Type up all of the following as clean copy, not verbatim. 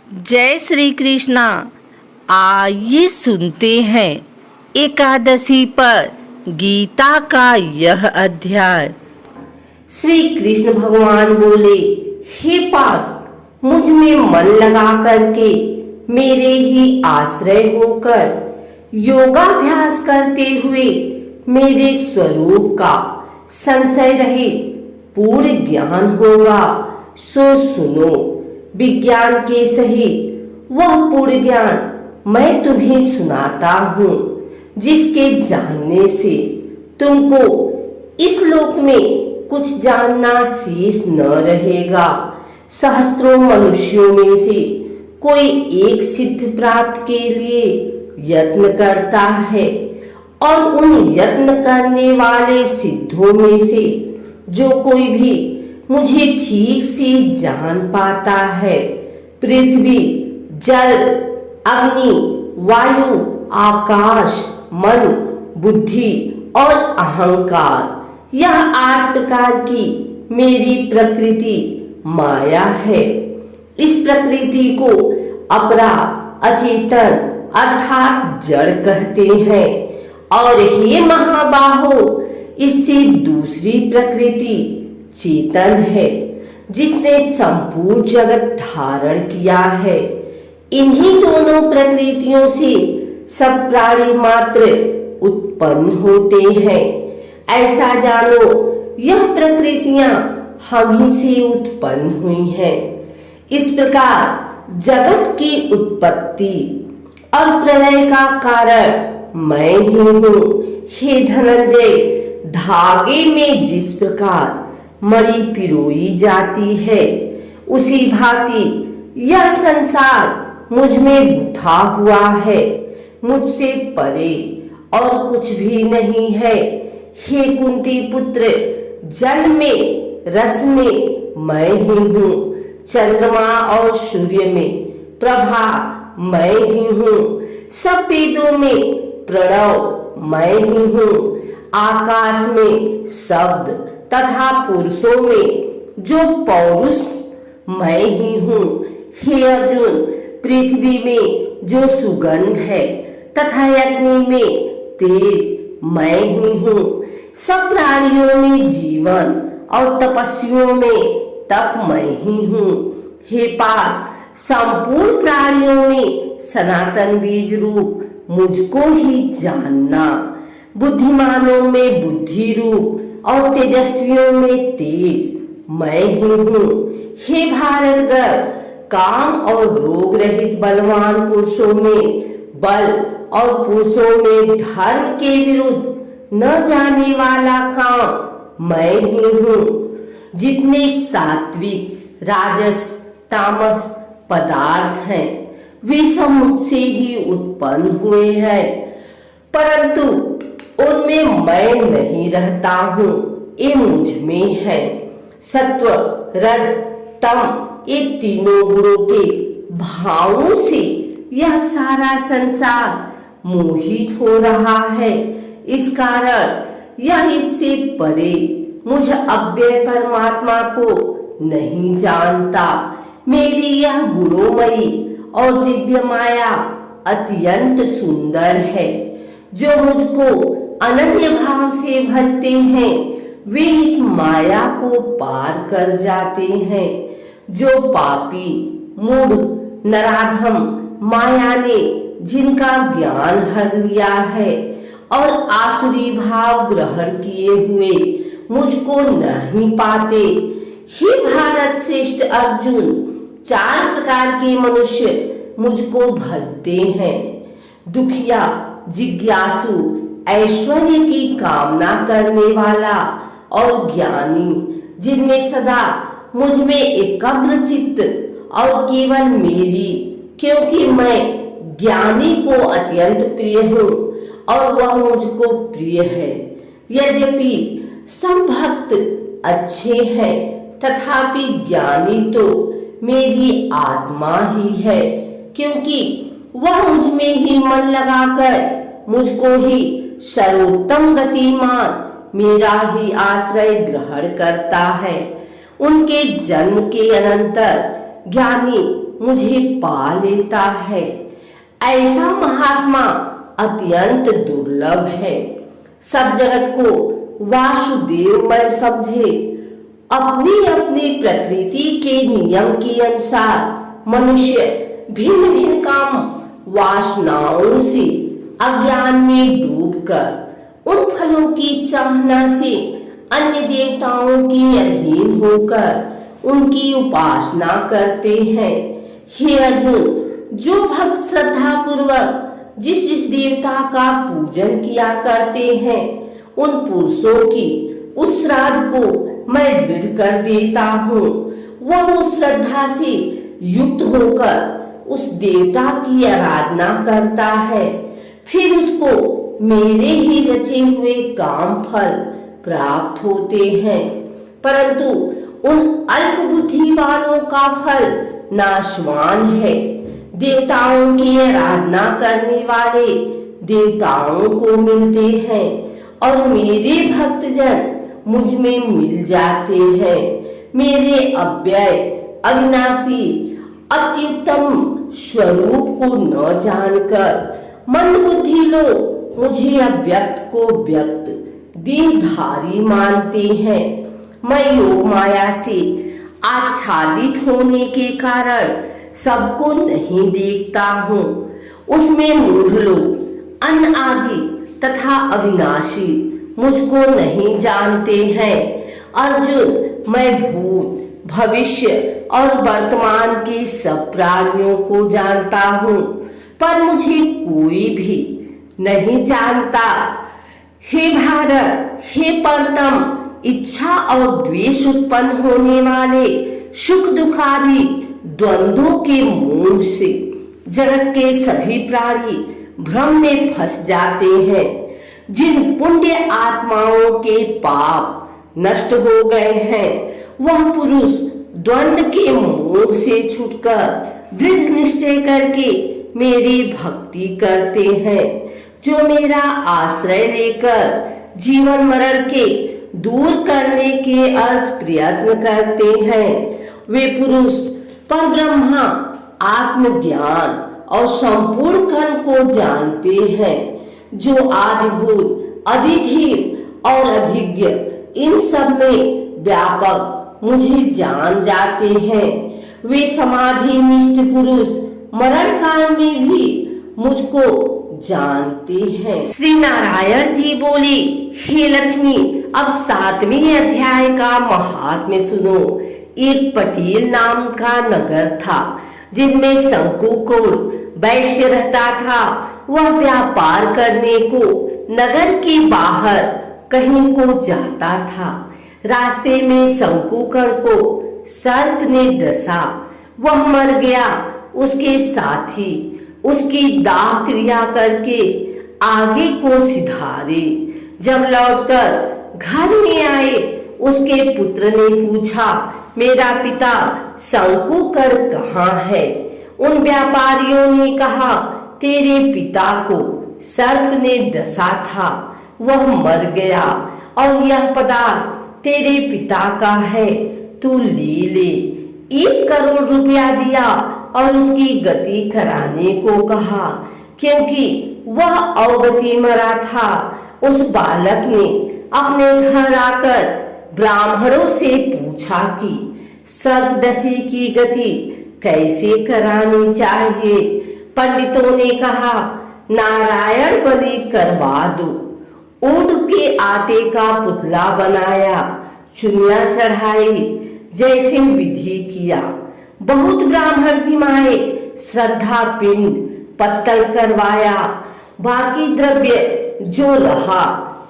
जय श्री कृष्णा। आइए सुनते हैं एकादशी पर गीता का यह अध्याय। श्री कृष्ण भगवान बोले, हे पार्थ, मुझ में मन लगा करके मेरे ही आश्रय होकर योगाभ्यास करते हुए मेरे स्वरूप का संशय रहित पूर्ण ज्ञान होगा। सो सुनो, विज्ञान के सहित वह पूर्ण ज्ञान मैं तुम्हें सुनाता हूँ, जिसके जानने से तुमको इस लोक में कुछ जानना शेष न रहेगा। सहस्त्रों मनुष्यों में से कोई एक सिद्ध प्राप्त के लिए यत्न करता है, और उन यत्न करने वाले सिद्धों में से जो कोई भी मुझे ठीक से जान पाता है, पृथ्वी, जल, अग्नि, वायु, आकाश, मन, बुद्धि और अहंकार, यह 8 प्रकार की मेरी प्रकृति माया है। इस प्रकृति को अपरा, अचेतन अर्थात जड़ कहते हैं। और हे महाबाहो, इससे दूसरी प्रकृति चेतन है, जिसने संपूर्ण जगत धारण किया है। इन्हीं दोनों प्रकृतियों से सब प्राणी मात्र उत्पन्न होते हैं। ऐसा जानो, यह प्रकृतियां हम ही से उत्पन्न हुई हैं। इस प्रकार जगत की उत्पत्ति और प्रलय का कारण मैं ही हूँ। हे धनंजय, धागे में जिस प्रकार मणि पिरोई जाती है, उसी भांति यह संसार मुझ में गुथा हुआ है। मुझसे परे और कुछ भी नहीं है। हे कुंती पुत्र, जल में, रस में मैं ही हूँ। चंद्रमा और सूर्य में प्रभा मैं ही हूँ। सब वेदों में प्रणव मैं ही हूँ। आकाश में शब्द तथा पुरुषों में जो पौरुष मैं ही हूँ। हे अर्जुन, पृथ्वी में जो सुगंध है तथा अग्नि में तेज मैं ही हूँ। सब प्राणियों में जीवन और तपस्वियों में तप मैं ही हूँ। हे पार्थ, संपूर्ण प्राणियों में सनातन बीज रूप मुझको ही जानना। बुद्धिमानों में बुद्धि रूप और तेजस्वियों में तेज मैं ही हूँ। हे भारतगर, काम और रोग रहित बलवान पुरुषों में बल और पुरुषों में धर्म के विरुद्ध न जाने वाला काम मैं ही हूँ। जितने सात्विक, राजस, तामस पदार्थ हैं, वे सब मुझसे ही उत्पन्न हुए हैं, परंतु उनमें मैं नहीं रहता हूँ, ये मुझ में है। सत्व, रज, तम, ये तीनों गुणों के भावों से यह सारा संसार मोहित हो रहा है। इस कारण यह इससे परे मुझ अव्यय परमात्मा को नहीं जानता। मेरी यह गुणोमयी और दिव्य माया अत्यंत सुंदर है। जो मुझको अनन्य भाव से भजते हैं, वे इस माया को पार कर जाते हैं। जो पापी, मूढ़, नराधम माया ने जिनका ज्ञान हर लिया है और आसुरी भाव ग्रहण किए हुए मुझको नहीं पाते। हे भारत श्रेष्ठ अर्जुन, 4 प्रकार के मनुष्य मुझको भजते हैं। दुखिया, जिज्ञासु, ऐश्वर्य की कामना करने वाला और ज्ञानी, जिनमें सदा मुझ में एकाग्र चित्त और केवल मेरी, क्योंकि मैं ज्ञानी को अत्यंत प्रिय हूँ और वह मुझको प्रिय है। यद्यपि सब भक्त अच्छे हैं, तथापि ज्ञानी तो मेरी आत्मा ही है, क्योंकि वह मुझ में ही मन लगाकर मुझको ही सर्वोत्तम गतिमान मेरा ही आश्रय ग्रहण करता है। उनके जन्म के अनंतर ज्ञानी मुझे पा लेता है। ऐसा महात्मा अत्यंत दुर्लभ है। सब जगत को वासुदेवमय समझे। अपनी अपनी प्रकृति के नियम के अनुसार मनुष्य भिन्न भिन्न काम वासनाओं से अज्ञान में डूबकर उन फलों की चाहना से अन्य देवताओं के अधीन होकर उनकी उपासना करते हैं। हे अर्जुन, जो भक्त श्रद्धा पूर्वक जिस जिस देवता का पूजन किया करते हैं, उन पुरुषों की उस श्राद्ध को मैं दृढ़ कर देता हूँ। वह उस श्रद्धा से युक्त होकर उस देवता की आराधना करता है, फिर उसको मेरे ही रचे हुए काम फल प्राप्त होते हैं। परंतु उन अल्प बुद्धि वालों का फल नाशवान है। देवताओं की आराधना करने वाले देवताओं को मिलते हैं और मेरे भक्तजन मुझ में मिल जाते हैं। मेरे अव्यय अविनाशी अत्युत्तम स्वरूप को न जानकर मंदबुद्धि लोग मुझे अव्यक्त को व्यक्त देहधारी मानते हैं। मैं योग माया से आच्छादित होने के कारण सबको नहीं देखता हूँ। उसमें मूढ़ लोग अन्न आदि तथा अविनाशी मुझको नहीं जानते हैं। अर्जुन, मैं भूत भविष्य और वर्तमान के सब प्राणियों को जानता हूँ, पर मुझे कोई भी नहीं जानता। हे भारत, हे परतम, इच्छा और द्वेष उत्पन्न होने वाले सुख दुख आदि द्वंद्वों के मोह से जगत के सभी प्राणी भ्रम में फंस जाते हैं। जिन पुण्य आत्माओं के पाप नष्ट हो गए हैं, वह पुरुष द्वंद्व के मोह से छूटकर दृढ़ निश्चय करके मेरी भक्ति करते हैं। जो मेरा आश्रय लेकर जीवन मरण के दूर करने के अर्थ प्रयत्न करते हैं, वे पुरुष परब्रह्मा आत्मज्ञान और संपूर्ण कर्म को जानते हैं। जो आदिभूत अधिधीर और अधिज्ञ इन सब में व्यापक मुझे जान जाते हैं, वे समाधि निष्ठ पुरुष मरण काल में भी मुझको जानते हैं। श्री नारायण जी बोले, हे लक्ष्मी, अब 7वें अध्याय का महात्म्य सुनो। एक पटेल नाम का नगर था, जिनमें शंकुकोड़ वैश्य रहता था। वह व्यापार करने को नगर के बाहर कहीं को जाता था। रास्ते में शंकुकोड़ को सर्प ने डसा, वह मर गया। उसके साथी उसकी दाह क्रिया करके आगे को सिधारे। जब लौटकर घर में आए, उसके पुत्र ने पूछा, मेरा पिता शंकुकोड़ कहाँ है? उन व्यापारियों ने कहा, तेरे पिता को सर्प ने डसा था, वह मर गया और यह पदार्थ तेरे पिता का है, तू ले ले। 1 करोड़ रुपया दिया और उसकी गति कराने को कहा, क्योंकि वह अवगति मरा था। उस बालक ने अपने घर आकर ब्राह्मणों से पूछा कि सर्पदंशी की गति कैसे करानी चाहिए। पंडितों ने कहा, नारायण बलि करवा दो। ऊँट के आटे का पुतला बनाया, चुनिया चढ़ाई, जैसे विधि किया। बहुत ब्राह्मण जिमाए, श्रद्धा पिंड पत्तल करवाया। बाकी द्रव्य जो रहा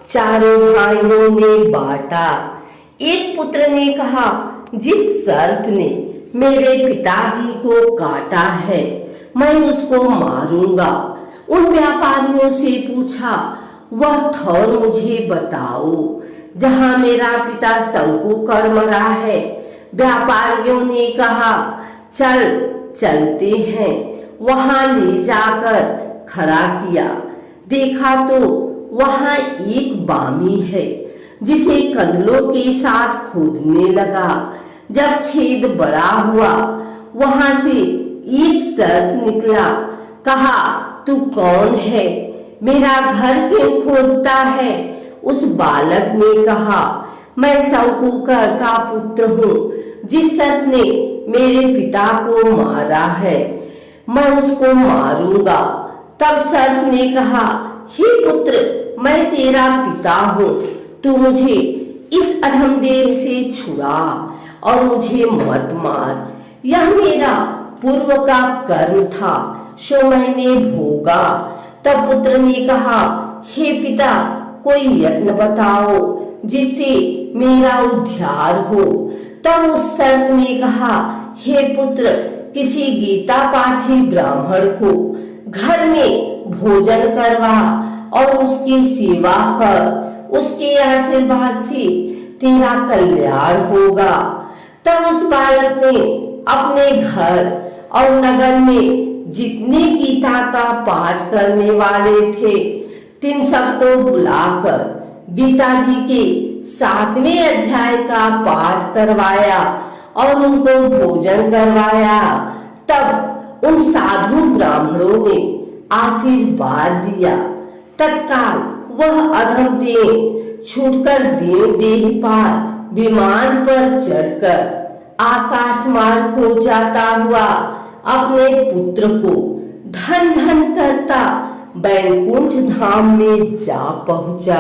चारों भाइयों ने बांटा। एक पुत्र ने कहा, जिस सर्प ने मेरे पिताजी को काटा है, मैं उसको मारूंगा। उन व्यापारियों से पूछा, वह ठौर मुझे बताओ जहां मेरा पिता शंकुकोड़ मरा है। व्यापारियों ने कहा, चल चलते हैं। वहां ले जाकर खड़ा किया, देखा तो वहां एक बामी है, जिसे कंदलों के साथ खोदने लगा। जब छेद बड़ा हुआ, वहां से सर्प निकला। कहा, तू कौन है, मेरा घर क्यों खोदता है? उस बालक ने कहा, मैं शंकुकर का पुत्र हूँ, जिस सर्प ने मेरे पिता को मारा है, मैं उसको मारूंगा। तब सर्प ने कहा, हे पुत्र, मैं तेरा पिता हूँ, तू मुझे इस अधमदेह से छुड़ा और मुझे मत मार। यह मेरा पूर्व का कर्म था, सो मैंने भोगा। तब पुत्र ने कहा, हे पिता, कोई यत्न बताओ जिससे मेरा उद्धार हो। तब उस सर्प ने कहा, हे पुत्र, किसी गीता पाठी ब्राह्मण को घर में भोजन करवा और उसकी सेवा कर, उसके आशीर्वाद से तेरा कल्याण होगा। तब उस बालक ने अपने घर और नगर में जितने गीता का पाठ करने वाले थे, तीन सबको बुलाकर गीता जी के 7वें अध्याय का पाठ करवाया और उनको भोजन करवाया। तब उन साधु ब्राह्मणों ने आशीर्वाद दिया। तत्काल वह अधमदेह छूटकर देव पार विमान पर चढ़कर आकाश मार्ग को जाता हुआ अपने पुत्र को धन धन करता बैकुंठ धाम में जा पहुंचा।